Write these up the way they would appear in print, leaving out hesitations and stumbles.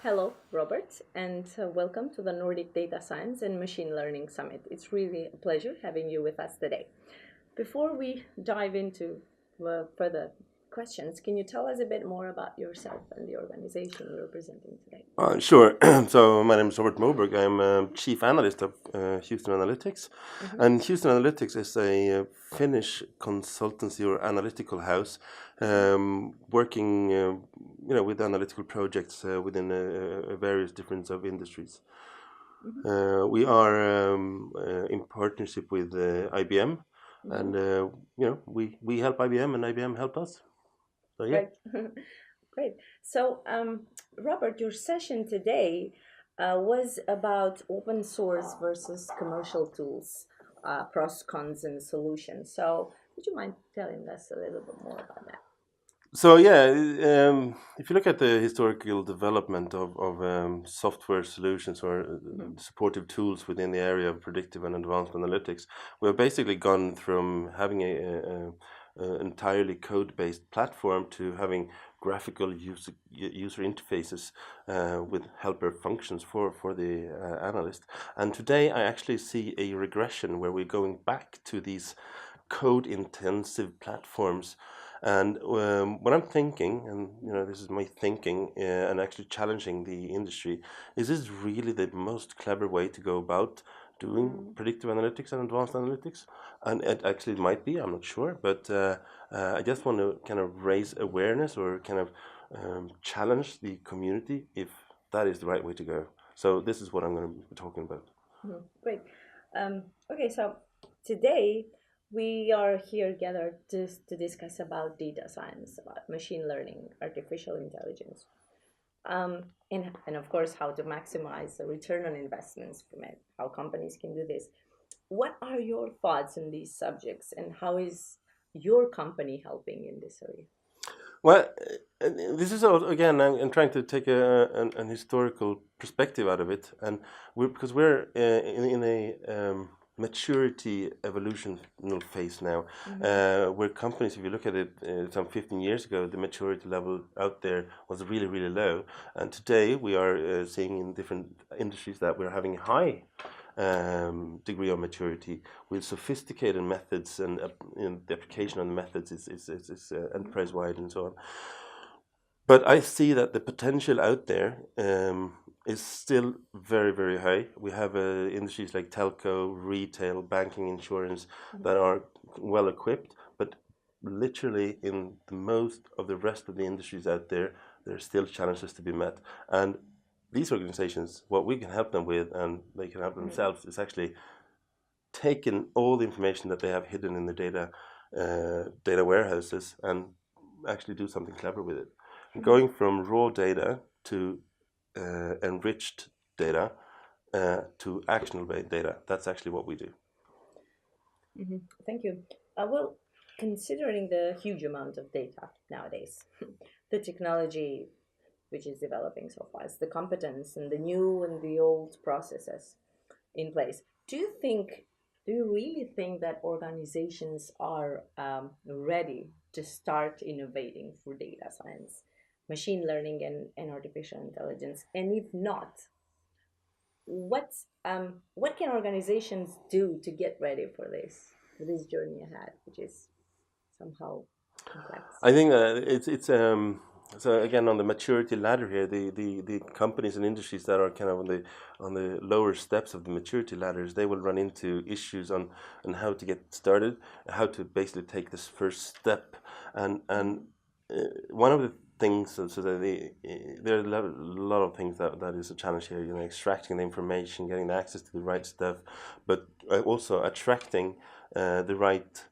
Hello, Robert, and welcome to the Nordic Data Science and Machine Learning Summit. It's really a pleasure having you with us today. Before we dive into further questions, can you tell us a bit more about yourself and the organization you're representing today? Sure. So my name is Robert Moberg. I'm Chief Analyst of Houston Analytics. And Houston Analytics is a Finnish consultancy or analytical house working with analytical projects within various different of industries. We are in partnership with IBM, and we help IBM and IBM help us. So yeah. Right. Great. So, Robert, your session today was about open source versus commercial tools, pros, cons, and solutions. So, would you mind telling us a little bit more about that? So yeah, if you look at the historical development of software solutions or supportive tools within the area of predictive and advanced analytics, we've basically gone from having a entirely code-based platform to having graphical user interfaces with helper functions for the analyst. And today I actually see a regression where we're going back to these code-intensive platforms. And what I'm thinking, and this is my thinking, and actually challenging the industry, is this really the most clever way to go about doing predictive analytics and advanced analytics? And it actually might be, I'm not sure, but I just want to kind of raise awareness or kind of challenge the community if that is the right way to go. So this is what I'm going to be talking about. Great. Okay, so today we are here gathered to discuss about data science, about machine learning, artificial intelligence, and of course how to maximize the return on investments from it, how companies can do this. What are your thoughts on these subjects, and how is your company helping in this area? Well, this is again, I'm trying to take an historical perspective out of it, and because we're in a maturity evolutional phase now, where companies, if you look at it, some 15 years ago, the maturity level out there was really, really low, and today we are seeing in different industries that we're having high degree of maturity with sophisticated methods, and the application of the methods is enterprise wide and so on. But I see that the potential out there is still very, very high. We have industries like telco, retail, banking, insurance that are well equipped, but literally in the most of the rest of the industries out there, there are still challenges to be met. And these organizations, what we can help them with, and they can help themselves, is actually taking all the information that they have hidden in the data warehouses and actually do something clever with it. Going from raw data to enriched data to actionable data, that's actually what we do. Thank you. Well, considering the huge amount of data nowadays, the technology which is developing so fast, the competence and the new and the old processes in place, do you really think that organizations are ready to start innovating for data science, machine learning, and artificial intelligence? And if not, what can organizations do to get ready for this journey ahead, which is somehow complex? I think it's so again on the maturity ladder here, the companies and industries that are kind of on the lower steps of the maturity ladders, they will run into issues on how to get started, how to basically take this first step, and one of the things, so that there are a lot of things that is a challenge here. Extracting the information, getting the access to the right stuff, but also attracting the right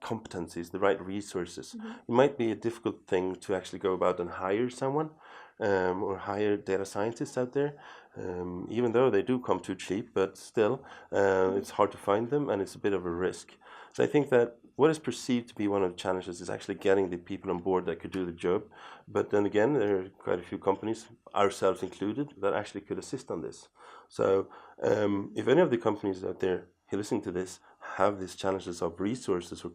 competencies, the right resources. It might be a difficult thing to actually go about and hire someone or hire data scientists out there, even though they do come too cheap, but still it's hard to find them and it's a bit of a risk. So I think that what is perceived to be one of the challenges is actually getting the people on board that could do the job. But then again, there are quite a few companies, ourselves included, that actually could assist on this. So if any of the companies out there who listen to this have these challenges of resources or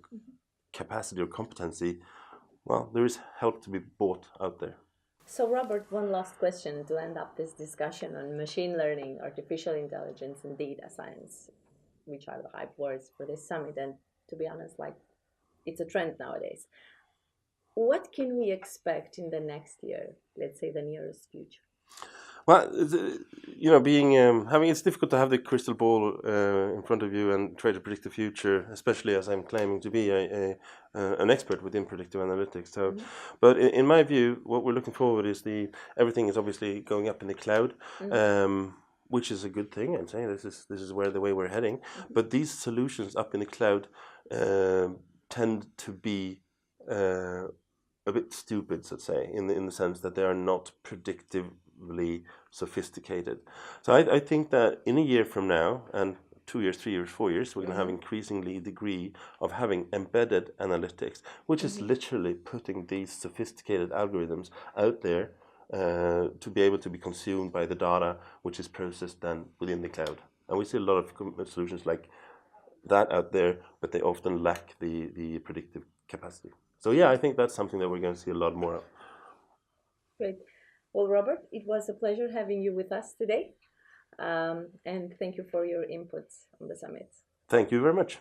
capacity or competency, well, there is help to be bought out there. So, Robert, one last question to end up this discussion on machine learning, artificial intelligence, and data science, which are the hype words for this summit. And to be honest, like it's a trend nowadays. What can we expect in the next year? Let's say the nearest future. Well, being having it's difficult to have the crystal ball in front of you and try to predict the future, especially as I'm claiming to be an expert within predictive analytics. So, but in my view, what we're looking forward is everything is obviously going up in the cloud. Which is a good thing. I'm saying this is where the way we're heading. But these solutions up in the cloud tend to be a bit stupid, let's say, in the sense that they are not predictively sophisticated. So I think that in a year from now, and 2 years, 3 years, 4 years, we're going to have increasingly degree of having embedded analytics, which is literally putting these sophisticated algorithms out there to be able to be consumed by the data, which is processed then within the cloud. And we see a lot of solutions like that out there, but they often lack the predictive capacity. So yeah, I think that's something that we're going to see a lot more of. Great. Well, Robert, it was a pleasure having you with us today. And thank you for your inputs on the summit. Thank you very much.